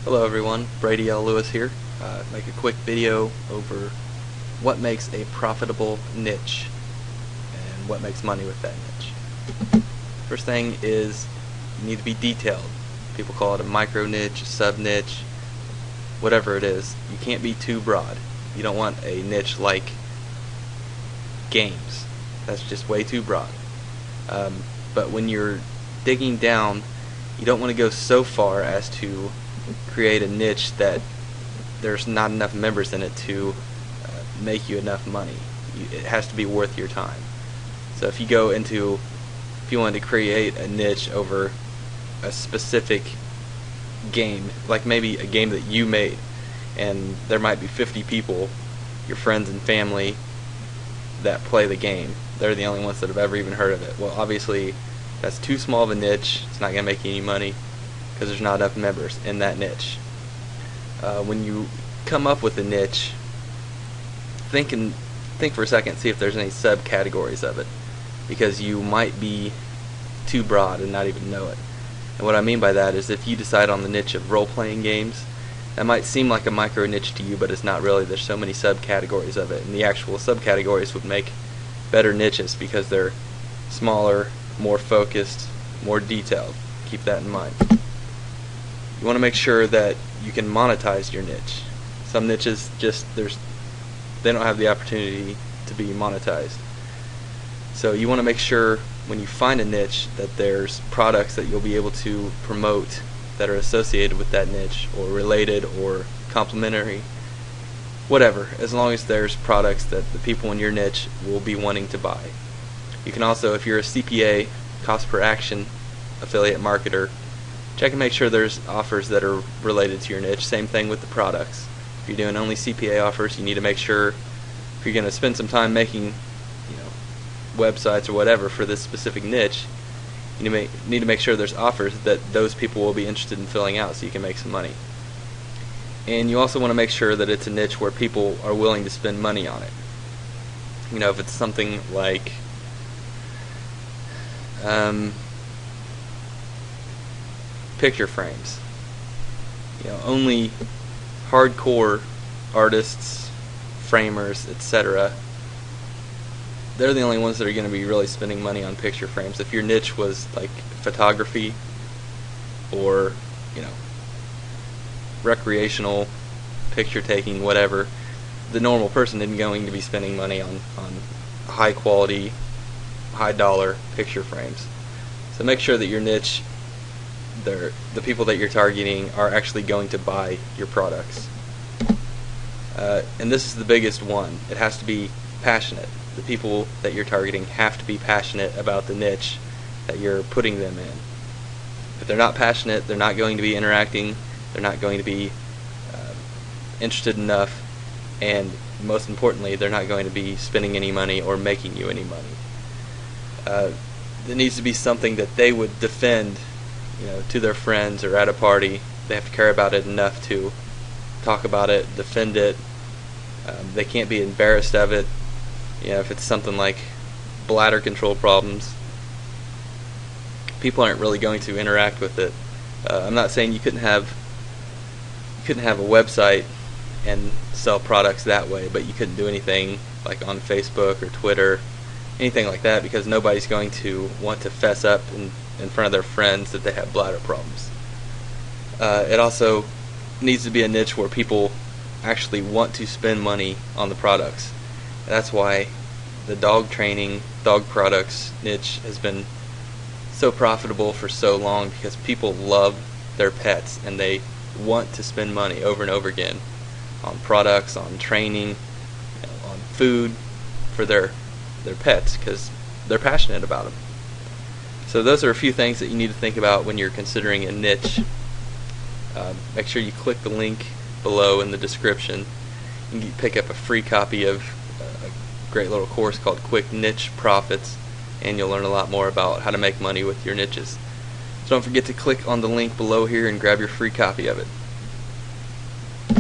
Hello everyone, Brady L. Lewis here. Make a quick video over what makes a profitable niche and what makes money with that niche. First thing is you need to be detailed. People call it a micro niche, a sub niche, whatever it is. You can't be too broad. You don't want a niche like games. That's just way too broad. But when you're digging down, you don't want to go so far as to create a niche that there's not enough members in it to make you enough money. It has to be worth your time. So if you wanted to create a niche over a specific game, like maybe a game that you made, and there might be 50 people, your friends and family, that play the game. They're the only ones that have ever even heard of it. Well, obviously that's too small of a niche. It's not going to make you any money because there's not enough members in that niche. When you come up with a niche, think for a second, see if there's any subcategories of it, because you might be too broad and not even know it. And what I mean by that is if you decide on the niche of role-playing games, that might seem like a micro niche to you, but it's not really. There's so many subcategories of it, and the actual subcategories would make better niches because they're smaller, more focused, more detailed. Keep that in mind. You want to make sure that you can monetize your niche. Some niches they don't have the opportunity to be monetized. So you want to make sure when you find a niche that there's products that you'll be able to promote that are associated with that niche, or related, or complementary, whatever, as long as there's products that the people in your niche will be wanting to buy. You can also, if you're a CPA, cost per action affiliate marketer, check and make sure there's offers that are related to your niche. Same thing with the products. If you're doing only CPA offers, you need to make sure, if you're going to spend some time making websites or whatever for this specific niche, you need to make sure there's offers that those people will be interested in filling out so you can make some money. And you also want to make sure that it's a niche where people are willing to spend money on it. If it's something like picture frames, only hardcore artists, framers, etc., they're the only ones that are going to be really spending money on picture frames. If your niche was like photography or recreational picture taking, whatever, the normal person isn't going to be spending money on high quality, high dollar picture frames. So make sure that your niche, the people that you're targeting, are actually going to buy your products. And this is the biggest one. It has to be passionate. The people that you're targeting have to be passionate about the niche that you're putting them in. If they're not passionate, they're not going to be interacting, they're not going to be interested enough, and most importantly, they're not going to be spending any money or making you any money. It needs to be something that they would defend to their friends or at a party. They have to care about it enough to talk about it, defend it. They can't be embarrassed of it. If it's something like bladder control problems, people aren't really going to interact with it. I'm not saying you couldn't have a website and sell products that way, but you couldn't do anything like on Facebook or Twitter, anything like that, because nobody's going to want to fess up in front of their friends that they have bladder problems. It also needs to be a niche where people actually want to spend money on the products. That's why the dog training, dog products niche has been so profitable for so long, because people love their pets and they want to spend money over and over again on products, on training, on food for their pets, because they're passionate about them. So those are a few things that you need to think about when you're considering a niche. Make sure you click the link below in the description. You can pick up a free copy of a great little course called Quick Niche Profits, and you'll learn a lot more about how to make money with your niches. So don't forget to click on the link below here and grab your free copy of it.